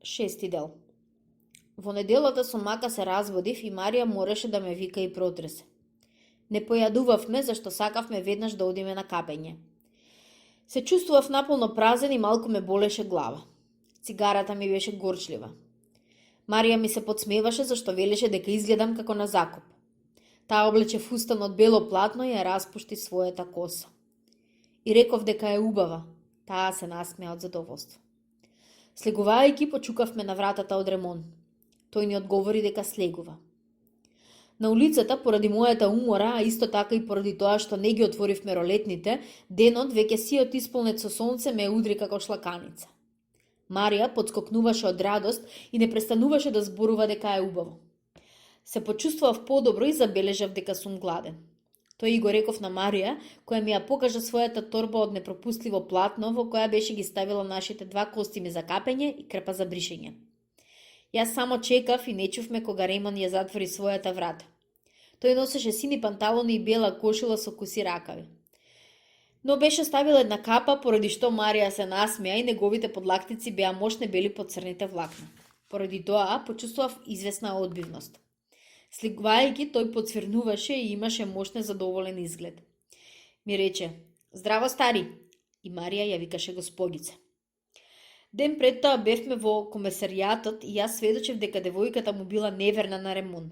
Шести дел. Во неделата со мака се разводив и Марија мораше да ме вика и протресе. Не појадувавме зашто сакавме веднаш да одиме на капење. Се чувствував наполно празен и малку ме болеше глава. Цигарата ми беше горчлива. Марија ми се подсмеваше зашто велеше дека изгледам како на закуп. Таа облече фустан од бело платно и ја распушти својата коса. И реков дека е убава. Таа се насмеа од задоволство. Слегувајќи почукавме на вратата од Ремон. Тој ни одговори дека слегува. На улицата, поради мојата умора, а исто така и поради тоа што не ги отворивме ролетните, денот веќе сиот исполнет со сонце ме удри како шлаканица. Марија подскокнуваше од радост и не престануваше да зборува дека е убаво. Се почувствував подобро и забележав дека сум гладен. Тој и го реков на Марија, која ми ја покажа својата торба од непропустливо платно, во која беше ги ставила нашите два костими за капење и крпа за бришење. Јас само чекав и не чувме кога Ремон ја затвори својата врата. Тој носеше сини панталони и бела кошула со коси ракави. Но беше ставил една капа, поради што Марија се насмеа и неговите подлактици беа мощне бели под црните влакна. Поради тоа почувствував известна одбивност. Слигувајќи, тој подсвирнуваше и имаше мощне задоволен изглед. Ми рече: "Здраво, стари!" И Марија ја викаше госпогица. Ден пред тоа бевме во комесаријатот и јас сведочев дека девојката му била неверна на Ремон.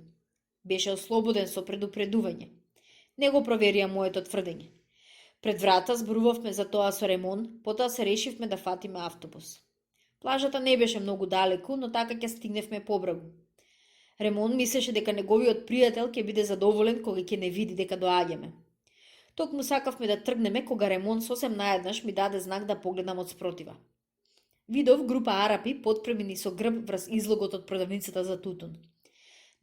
Беше ослободен со предупредување. Не го проверија моето тврдење. Пред врата зборувавме за тоа со Ремон, потоа се решивме да фатиме автобус. Плажата не беше многу далеку, но така ќе стигневме побрегу. Ремон мислеше дека неговиот пријател ќе биде задоволен кога ќе не види дека доаѓаме. Токму сакавме да тргнеме кога Ремон сосем наеднаш ми даде знак да погледам од спротива. Видов група арапи потпремени со грб врз излогот од продавницата за тутун.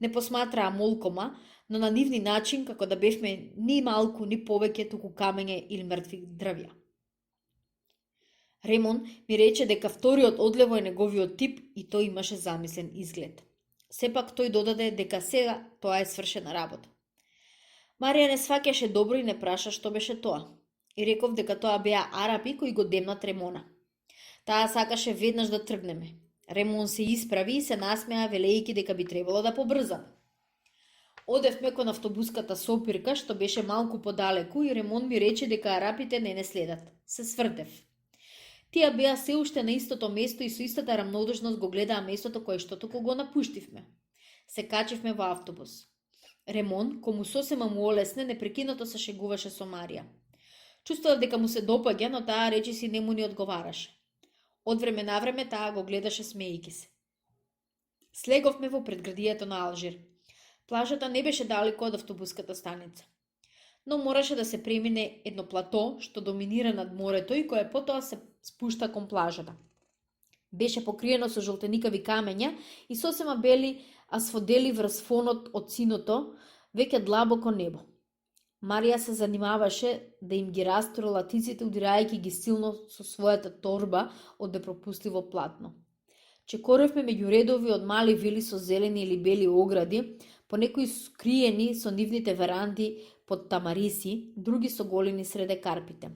Не посматраа молкома, но на нивни начин како да бевме ни малку ни повеќе туку камење или мртви дрвја. Ремон ми рече дека вториот одлево е неговиот тип и тој имаше замислен изглед. Сепак тој додаде дека сега тоа е свршена работа. Марија не сваќаше добро и не праша што беше тоа. И реков дека тоа беа арапи кои го демнат Ремона. Таа сакаше веднаш да тргнеме. Ремон се исправи и се насмеа велејќи дека би требало да побрзаме. Одевме кон автобуската сопирка што беше малку подалеку и Ремон ми рече дека арапите не следат. Се сврдев. Тие беа се уште на истото место и со истата рамнодушност го гледаа местото кое што току го напуштивме. Се качивме во автобус. Ремон, кому сосема му олесне, непрекинато се шегуваше со Марија. Чувствував дека му се допаѓа, но таа речиси не му ни одговараше. Од време на време таа го гледаше смејки се. Слеговме во предградието на Алжир. Плажата не беше далеко од автобуската станица. Но мораше да се премине едно плато што доминира над морето и кое потоа се спушта кон плажата. Беше покриено со жолтеникави камења и сосема бели асфодели врз фонот од синото, веќе длабоко небо. Марија се занимаваше да им ги растура латиците, удирајќи ги силно со својата торба од непропустливо платно. Чекоревме меѓу редови од мали вили со зелени или бели огради, понекои скриени со нивните веранди под тамариси, други со голини среде карпите.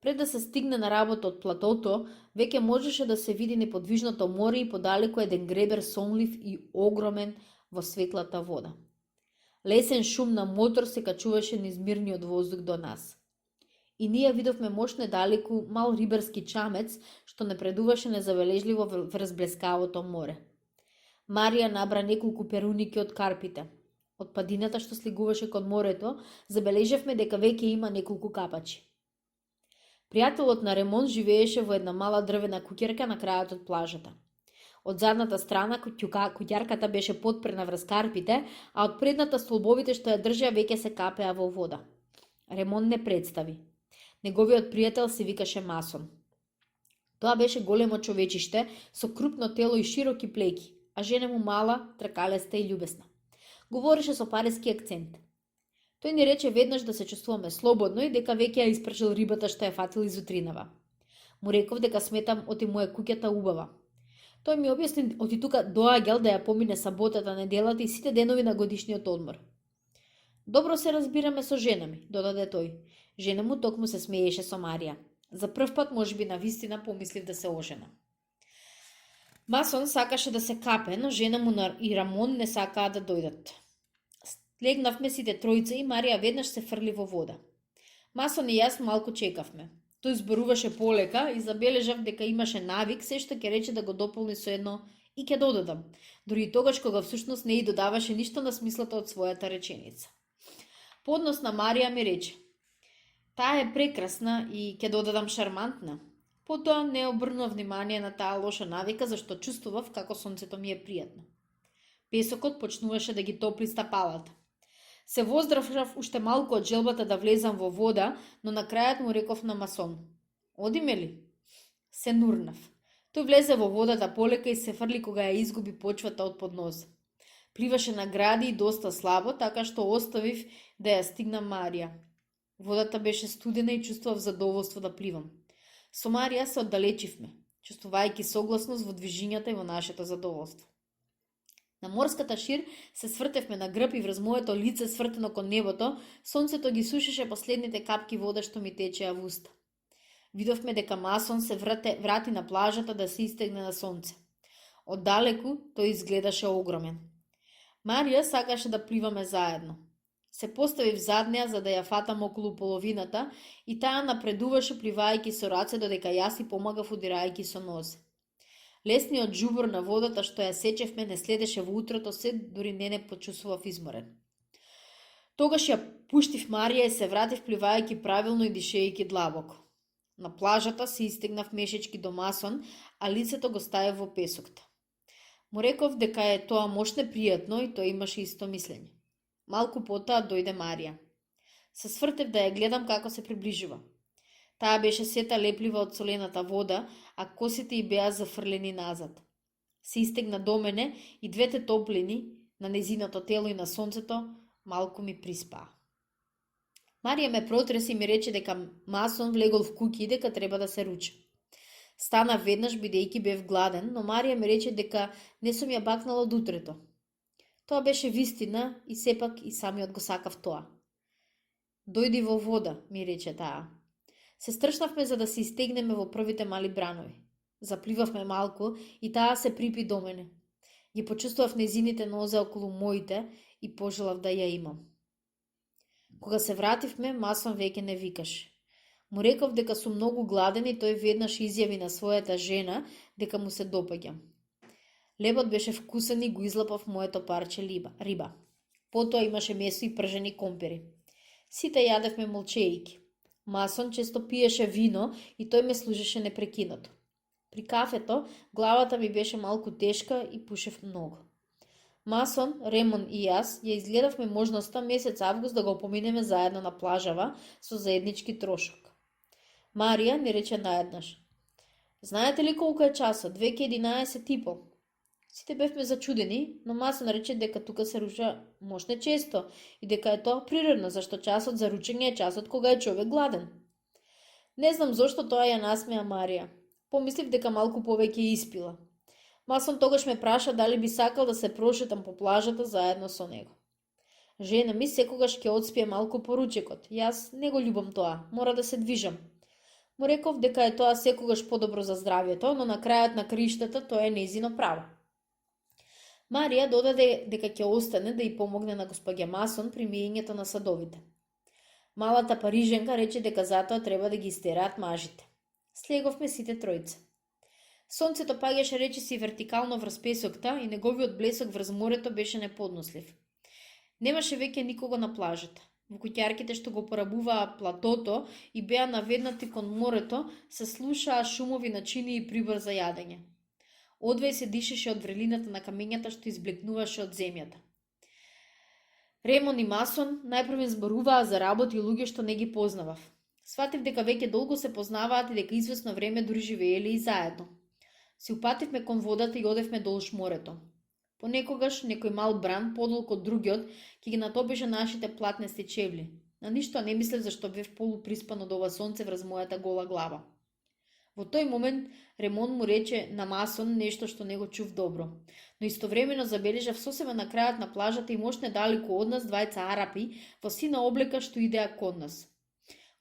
Пред да се стигне на работа од платото, веќе можеше да се види неподвижното море и подалеку еден гребер сонлив и огромен во светлата вода. Лесен шум на мотор се качуваше низ мирниот воздух до нас. И ние видовме мощне далеку мал рибарски чамец, што напредуваше незабележливо врз блескавото море. Марија набра неколку перуники од карпите. Од падината што слигуваше кон морето, забележевме дека веќе има неколку капачи. Пријателот на Ремон живееше во една мала дрвена куќерка на крајот од плажата. Од задната страна куќарката беше потпрена врз карпите, а од предната столбовите што ја држеа веќе се капеа во вода. Ремон не представи. Неговиот пријател се викаше Масон. Тоа беше големо човечиште со крупно тело и широки плеќи, а жена му мала, тркалеста и љубесна. Говореше со париски акцент. Тој ни рече веднаш да се чувствуваме слободно и дека веќе ја испрашил рибата што ја фатил из утринава. Му реков дека сметам оти моја куќата убава. Тој ми објасни оти тука доаѓал да ја помине саботата, неделата и сите денови на годишниот одмор. Добро се разбираме со жена ми, додаде тој. Жена му токму се смееше со Марија. За прв пат можеби на вистина помислив да се ожена. Масон сакаше да се капе, но жена му и Рамон не сакаа да дојдат. Легнавме сите тројца и Марија веднаш се фрли во вода. Масон и јас малку чекавме. Тој зборуваше полека и забележав дека имаше навик се што ќе рече да го дополни со едно и ќе додадам, дури и тогаш кога всушност не и додаваше ништо на смислата од својата реченица. Поднос на Марија ми рече: "Таа е прекрасна и ќе додадам шармантна." Потоа не обрнував внимание на таа лоша навика, зашто чувствував како сонцето ми е пријатно. Песокот почнуваше да ги топли стапалата. Се воздравшав уште малку од желбата да влезам во вода, но на крајот му реков на Масон: "Одиме ли?" Се нурнав. Тој влезе во водата полека и се фрли кога ја изгуби почвата од поднос. Пливаше на гради и доста слабо, така што оставив да ја стигна Марија. Водата беше студена и чувствував задоволство да пливам. Со Марија се оддалечивме, чувствувајќи согласност во движињата и во нашето задоволство. На морската шир се свртевме на грб и врз моето лице свртено кон небото, сонцето ги сушеше последните капки вода што ми течеа во уста. Видовме дека Масон се врати на плажата да се истегне на сонце. Оддалеку тој изгледаше огромен. Марија сакаше да пливаме заедно. Се поставив зад неа за да ја фатам околу половината и таа напредуваше пливајќи со раце додека јас и помагав удирајќи со нозе. Лесниот џубур на водата што ја сечевме не следеше во утрото се, дури не почувствував изморен. Тогаш ја пуштив Марија и се вратив пливајќи правилно и дишејќи длабоко. На плажата се истегнав мешечки до Масон, а лицето го ставив во песокта. Му реков дека е тоа мошне пријатно и тој имаше исто мислење. Малку потоа дојде Марија. Се свртев да ја гледам како се приближува. Таа беше сета леплива од солената вода, а косите ѝ беа зафрлени назад. Се истегна до мене и двете топлини на незиното тело и на сонцето малку ми приспаа. Марија ме протреси и ми рече дека Масон влегол в куќи и дека треба да се руча. Стана веднаш бидејќи бев гладен, но Марија ми рече дека не сум ја бакнала од утрето. Тоа беше вистина и сепак и самиот го сакав тоа. Дојди во вода, ми рече таа. Се стршнавме за да се истегнеме во првите мали бранови. Запливавме малку и таа се припи до мене. Ги почувствував незините нозе околу моите и пожелав да ја имам. Кога се вративме, Масон веќе не викаше. Му реков дека сум многу гладен и тој веднаш изјави на својата жена дека му се допаѓам. Лебот беше вкусен и го излапав моето парче риба. Потоа имаше месо и пржени компери. Сите јадевме молчејќи. Масон често пиеше вино и тој ме слушаше непрекинато. При кафето главата ми беше малку тешка и пушев многу. Масон, Ремон и јас ја изгледавме можноста месец август да го поминеме заедно на плажава со заеднички трошок. Марија ни рече наеднаш: "Знаете ли колку е часот? Веќе 11:30. Сите бевме зачудени, но Масон рече дека тука се руча мошне често и дека е тоа природно, зашто часот за ручење е часот кога е човек гладен. Не знам зошто тоа ја насмеа Марија. Помислив дека малку повеќе испила. Масон тогаш ме праша дали би сакал да се прошетам по плажата заедно со него. Жена ми секогаш ќе одспие малку по ручекот. Јас не го љубам тоа, мора да се движам. Му реков дека е тоа секогаш подобро за здравјето, но на крајот на криштата тоа е нејзино право. Марија додаде дека ќе остане да ја помогне на господја Масон при миењето на садовите. Малата париженка рече дека затоа треба да ги истераат мажите. Слеговме сите тројца. Сонцето паѓаше речиси вертикално врз песокта и неговиот блесок врз морето беше неподнослив. Немаше веќе никого на плажата. Во куќарките што го порабуваа платото и беа наведнати кон морето, се слушаа шумови на чини и прибор за јадење. Одвеј се дишеше од врелината на камењата што изблекнуваше од земјата. Ремон и Масон најпрво зборуваа за работи и луѓе што не ги познавав. Сватив дека веќе долго се познаваат и дека извесно време дури живееле и заедно. Се упативме кон водата и одевме долж морето. Понекогаш некој мал бран, подолг од другиот, ќе ги натопеше нашите платнести чевли. На ништо не мислев зашто бев полуприспан од ова сонце врз мојата гола глава. Во тој момент Ремон му рече на Масон нешто што не го чув добро, но истовремено забележав сосема на крајот на плажата и мошне далеку од нас двајца арапи во сина облека што идеа кон нас.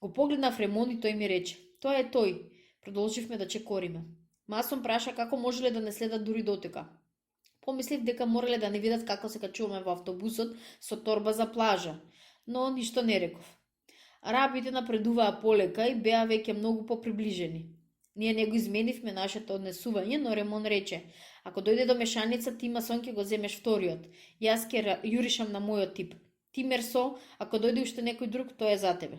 Го погледнав Ремон и тој ми рече: "Тоа е тој." Продолживме да чекориме. Масон праша како можеле да не следат дури дотека. Помислив дека морале да не видат како се качуваме во автобусот со торба за плажа, но ништо не реков. Арабите напредуваа полека и беа веќе многу поприближени. Ние не го изменивме нашето однесување, но Ремон рече: ако дојде до мешаница, ти масон ќе го земеш вториот. Јас ќе јуришам на мојот тип. Ти Мерсо, ако дојде уште некој друг, тој е за тебе.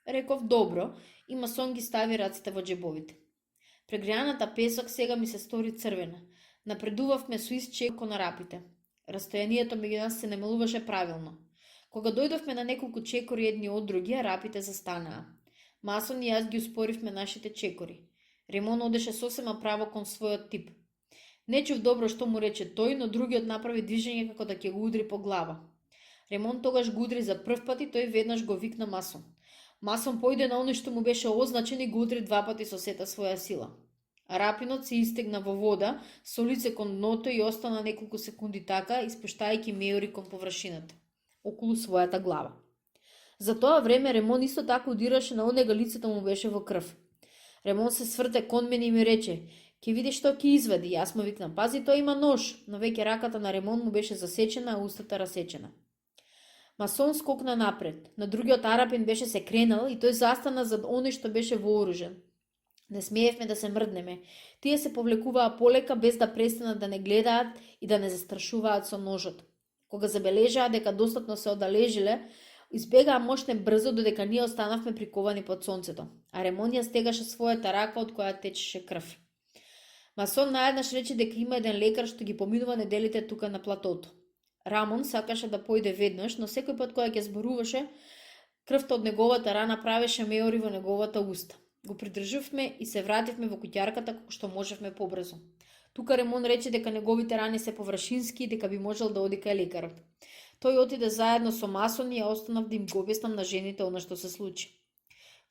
Реков добро и масон ги стави раците во џебовите. Прегреаната песок сега ми се стори црвена. Напредувавме со исчек кон арапите. Растојанието меѓу нас се намалуваше правилно. Кога дојдовме на неколку чекори едни од други, арапите застанаа. Масон и јас ги успоривме нашите чекори. Ремон одеше сосема право кон својот тип. Не чув добро што му рече тој, но другиот направи движење како да ќе го удри по глава. Ремон тогаш го удри за прв пат и тој веднаш го викна Масон. Масон појде на оној што му беше означен и го удри два пати со сета своја сила. Арапинот се истегна во вода, со лице кон дното и остана неколку секунди така, испуштајќи меури кон површината, околу својата глава. За тоа време Ремон исто така удираше на онега, лицето му беше во крв. Ремон се сврте кон мене и ми рече: ќе видиш што ќе извади. Јас му викнам: пази, тој има нож, но веќе раката на Ремон му беше засечена, а устата расечена. Масон скокна напред. На другиот арапин беше се кренал и тој застана зад оној што беше вооружен. Не смеевме да се мрднеме. Тие се повлекуваа полека без да престанат да не гледаат и да не застрашуваат со ножот. Кога забележаа дека достатно се оддалежиле, избегаа мошне брзо додека ние останавме приковани под сонцето, а Ремон ја стегаше својата рака од која течеше крв. Масон наеднаш рече дека има еден лекар што ги поминува неделите тука на платото. Рамон сакаше да појде веднаш, но секој пат кога ќе зборуваше, крвта од неговата рана правеше меори во неговата уста. Го придржувме и се вративме во куќарката колку што можевме побрзо. Тука Ремон рече дека неговите рани се површински и дека би можел да оди кај лекарот. Тој отиде заедно со Масон и ја останав да им го објаснам на жените она што се случи.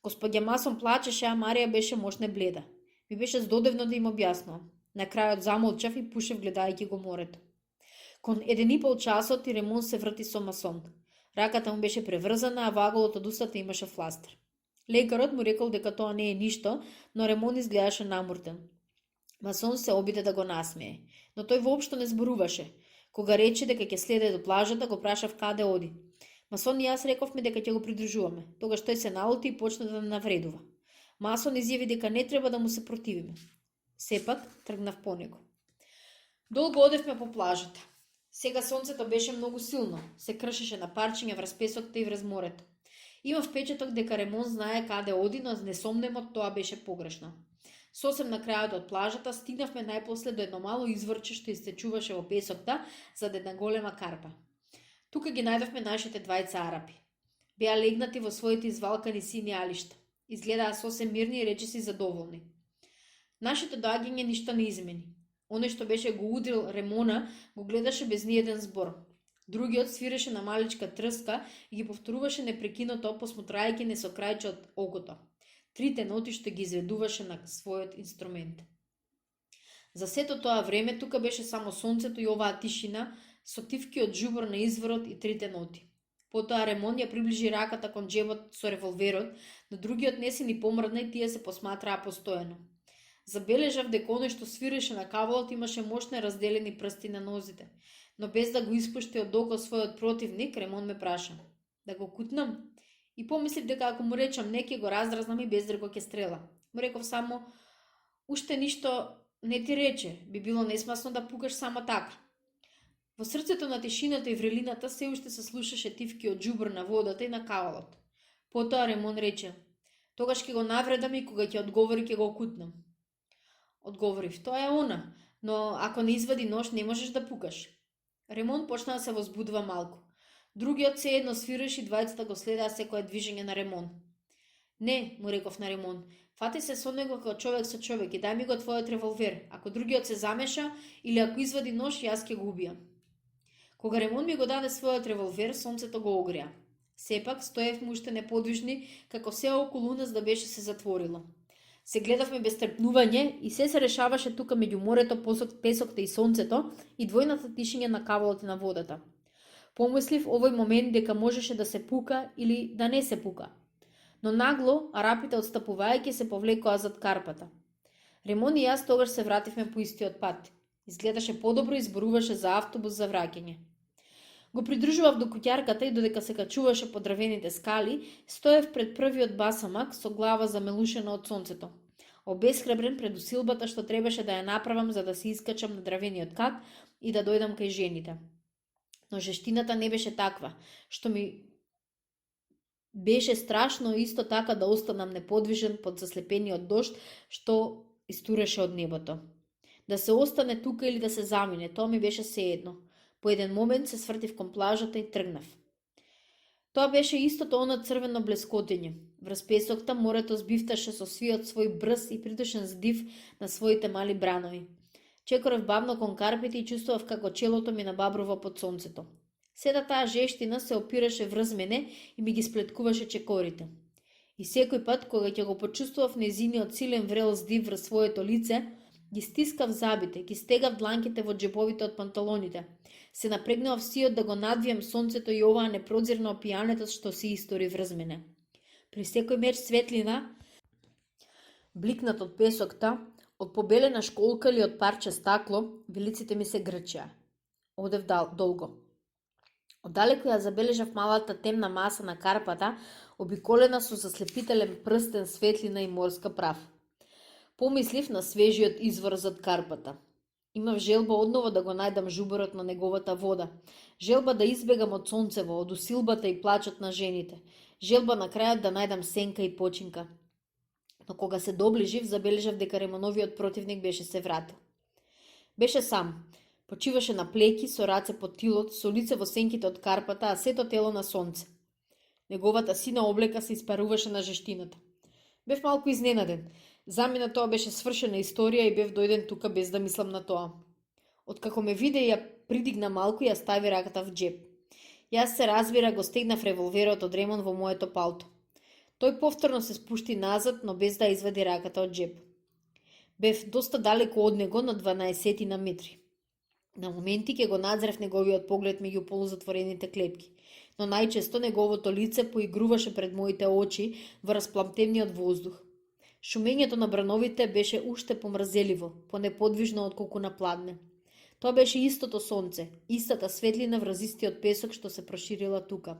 Господја Масон плачеше, а Марија беше мошне бледа. Ми беше здодевно да им објаснувам. На крајот замолчав и пушев гледајќи го морето. Кон 1,5 часот и Ремон се врати со Масон. Раката му беше преврзана, а ваголот од устата имаше фластер. Лекарот му рекол дека тоа не е ништо, но Ремон изгледаше намуртен. Масон се обиде да го насмее, но тој воопшто не зборуваше. Кога рече дека ќе следе до плажата, го прашав каде оди. Масон и јас рековме дека ќе го придружуваме. Тогаш тој се налути и почна да навредува. Масон изјави дека не треба да му се противиме. Сепак тргнав по него. Долго одевме по плажата. Сега сонцето беше многу силно, се кршеше на парчиња врз песокта и врз морето. Има впечаток дека Ремон знае каде оди, но несомнемо тоа беше погрешно. Сосем на крајот од плажата стигнавме најпосле до едно мало изврче што истечуваше во песокта зад една голема карпа. Тука ги најдовме нашите двајца арапи. Беа легнати во своите извалкани сини алишта. Изгледаа сосем мирни и речиси задоволни. Нашето доаѓање ништо не измени. Оној што беше го удрил Ремона го гледаше без ниеден збор. Другиот свиреше на маличка трска и ги повторуваше непрекинато, посмотрајќи не со крајче од окото. Трите ноти што ги изведуваше на својот инструмент. За сето тоа време тука беше само сонцето и оваа тишина со тивкиот џубор на изворот и трите ноти. Потоа Ремон ја приближи раката кон џебот со револверот, но другиот не се ни помрдна и тие се посматраа постојано. Забележав дека оној што свиреше на кавалот имаше мощне разделени прсти на нозите, но без да го испушти од око својот противник, Ремон ме праша: да го кутнам? И помислив дека ако му речам не, ќе го раздразнам и без друго ќе стрела. Му реков само: уште ништо не ти рече, би било несмасно да пукаш само така. Во срцето на тишината и врелината се уште се слушаше тивкиот џубор на водата и на кавалот. Потоа Ремон рече: тогаш ќе го навредам и кога ќе одговори ќе го кутнам. Одговорив: тоа е она, но ако не извади нож не можеш да пукаш. Ремон почна да се возбудува малку. Другиот се едно свиреше и двајцата го следаа секое движење на Ремон. Не, му реков на Ремон, фати се со него како човек со човек и дај ми го твојот револвер. Ако другиот се замеша или ако извади нож, јас ќе го убијам. Кога Ремон ми го даде својот револвер, сонцето го огрија. Сепак стоевме уште неподвижни, како се околу нас да беше се затворило. Се гледавме без трпнување и се решаваше тука меѓу морето, песокта и сонцето и двојната тишиња на кавалот на водата. Помислив овој момент дека можеше да се пука или да не се пука. Но нагло арапите отстапувајќи се повлекоа зад карпата. Ремон и јас тогаш се вративме по истиот пат. Изгледаше подобро и зборуваше за автобус за враќање. Го придружував до куќарката и додека се качуваше по дрвените скали, стоев пред првиот басамак со глава замелушена од сонцето. Обесхрабрен пред усилбата што требаше да ја направам за да се искачам на дрвениот кат и да дојдам кај жените. Но жештината не беше таква, што ми беше страшно исто така да останам неподвижен под заслепениот дожд што истуреше од небото. Да се остане тука или да се замине, тоа ми беше сеедно. По еден момент се свртив кон плажата и тргнав. Тоа беше истото она црвено блескотење. Врз песокта морето збивташе со свиот свој брз и придушен здив на своите мали бранови. Чекорев бавно кон карпите и чувствував како челото ми набабрува под сонцето. Сета таа жештина се опираше врз мене и ми ги сплеткуваше чекорите. И секој пат кога ќе го почувствував незиниот силен врел здив врз своето лице, ги стискав забите, ги стегав дланките во џебовите од панталоните. Се напрегнував сиот да го надвием сонцето и оваа непрозирна опијанетост што се истори врз мене. При секој меч светлина, бликнат од песокта, од побелена школка или од парче стакло, вилиците ми се грчеа. Одев долго. Оддалеку ја забележав малата темна маса на карпата, обиколена со заслепителен прстен светлина и морска прав. Помислив на свежиот извор зад карпата. Имав желба одново да го најдам жуберот на неговата вода. Желба да избегам од сонцево, од усилбата и плачот на жените. Желба на крајот да најдам сенка и починка. Но кога се доближив, забележав дека ремоновиот противник беше се вратил. Беше сам. Почиваше на плеки, со раце под тилот, со лице во сенките од карпата, а сето тело на сонце. Неговата сина облека се испаруваше на жештината. Бев малку изненаден. За мене тоа беше свршена историја и бев дојден тука без да мислам на тоа. Откако ме виде ја придигна малку и ја стави раката в џеб. Јас се разбира го стегнав револверот од Ремон во моето палто. Тој повторно се спушти назад, но без да извади раката од џеб. Бев доста далеко од него, на 12 на метри. На моменти ќе го надзрев неговиот поглед меѓу полузатворените клепки, но најчесто неговото лице поигруваше пред моите очи во распламтениот воздух. Шумењето на брановите беше уште помрзеливо, понеподвижно отколку на пладне. Тоа беше истото сонце, истата светлина врз истиот песок што се проширила тука.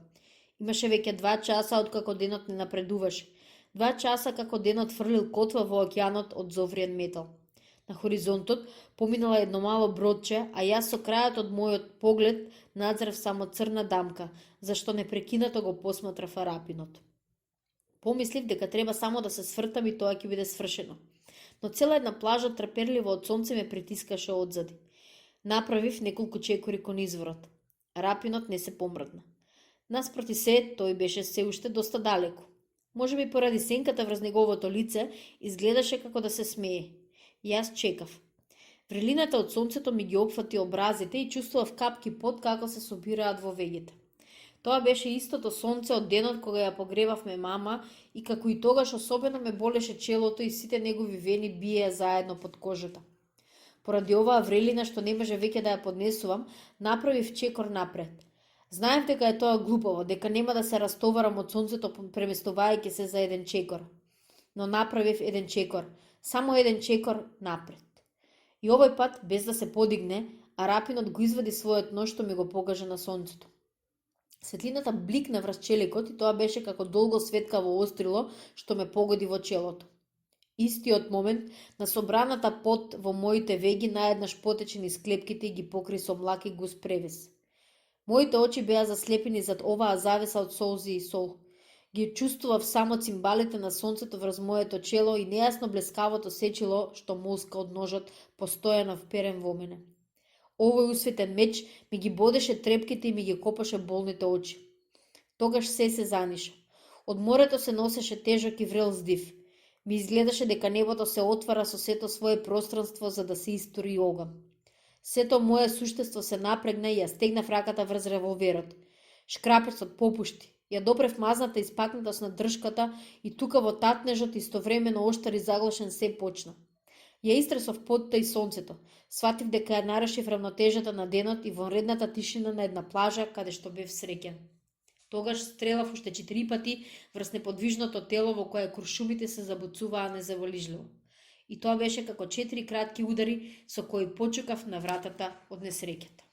Имаше веќе 2 часа откако денот не напредуваше. 2 часа како денот фрлил котва во океанот од зовриен метал. На хоризонтот поминала едно мало бродче, а јас со крајот од мојот поглед надзрев само црна дамка, зашто непрекинато го посматрав Арапинот. Помислив дека треба само да се свртам и тоа ќе биде свршено. Но цела една плажа трперливо од сонце ме притискаше одзади. Направив неколку чекори кон изворот. Арапинот не се помрдна. Наспроти се, тој беше се уште доста далеко. Можеби поради сенката врз неговото лице, изгледаше како да се смее. Јас чекав. Врелината од сонцето ми ги опфати образите и чувствував капки пот како се собираат во веѓите. Тоа беше истото сонце од денот кога ја погребавме мама и како и тогаш особено ме болеше челото и сите негови вени биеа заедно под кожата. Поради оваа врелина што не може веќе да ја поднесувам, направив чекор напред. Знаев дека е тоа глупово, дека нема да се растоварам од сонцето преместувајќи се за еден чекор. Но направив еден чекор, само еден чекор напред. И овој пат, без да се подигне, Арапинот го извади својот нож што ми го покажа на сонцето. Светлината бликна врз челикот и тоа беше како долго светкаво острило што ме погоди во челото. Истиот момент на собраната пот во моите веги наеднаш потече низ клепките и ги покри со млак и густ превес. Моите очи беа заслепени зад оваа завеса од солзи и сол. Ги чувствував само цимбалите на сонцето врз моето чело и нејасно блескавото сечило што молска од ножот постојано вперен во мене. Овој усветен меч ми ги бодеше трепките и ми ги копаше болните очи. Тогаш се заниша. Од морето се носеше тежок и врел здив. Ми изгледаше дека небото се отвара со сето свое пространство за да се истори оган. Сето мое суштество се напрегна и ја стегнав раката врз револверот. Шкрапецот попушти. Ја допрев мазната испакнатост на држката и тука во татнежот истовремено оштар и заглашен се почна. Ја истресов потта и сонцето. Сватив дека ја нарушив равнотежата на денот и во редната тишина на една плажа каде што бев среќен. Тогаш стрелав уште 4 пати врз неподвижното тело во кое куршумите се забуцуваа незаволижливо. И тоа беше како 4 кратки удари со кои почукав на вратата од несреќата.